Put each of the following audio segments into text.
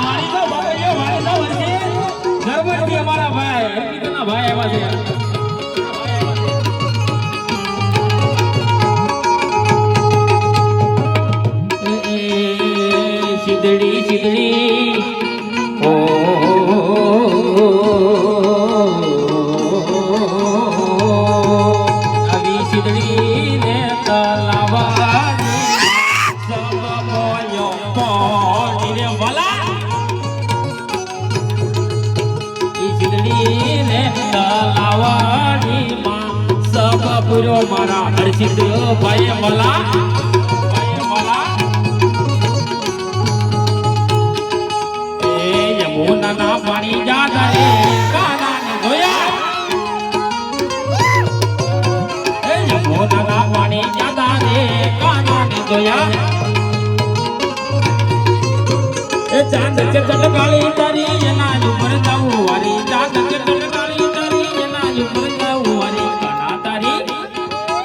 વાળી તો બાબા વાળી તો વર્ષે ગરબડથી અમારા ભાઈ હરકીતના ભાઈ આવ્યા છે સિદડી સિદડી ઓ આવી સિદડી ને તલાવાની સબ બોયો પોણી રે વાલા ઈ સિદડી ને તલાવાની માં સબ પૂરો મારા હર્ષિત ભાઈ વાલા ના પાણી જાતા રે કાના ને ધોયા એ યમુના ના પાણી જાતા રે કાના ને ધોયા એ ચાંદ કે ચટકાળી તારી એના ઉપર જાવું વારી ચાંદ કે ચટકાળી તારી એના ઉપર જાવું વારી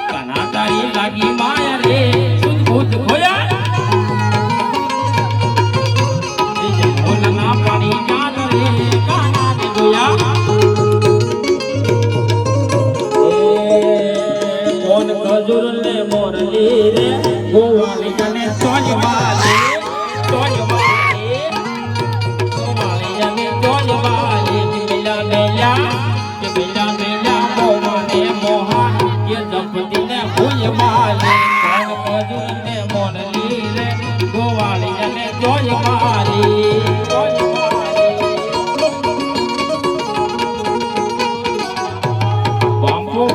કાના તારી લાગી માયા રે સુધ ભૂત ખોયા એ યમુના ના પાણી કોન ખજૂર ને મોરલી રે ગોવાળી જને ચોજવાલે ચોજવાલે ગોવાળી જને ચોજવાલે મિલા મેલા કે મિલા મેલા મોહને મોહન કે જપતી ને ભૂલવાલે કોન ખજૂર ને મોરલી રે ગોવાળી જને ચોજવાલે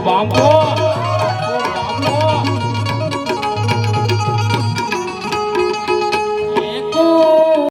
Bambo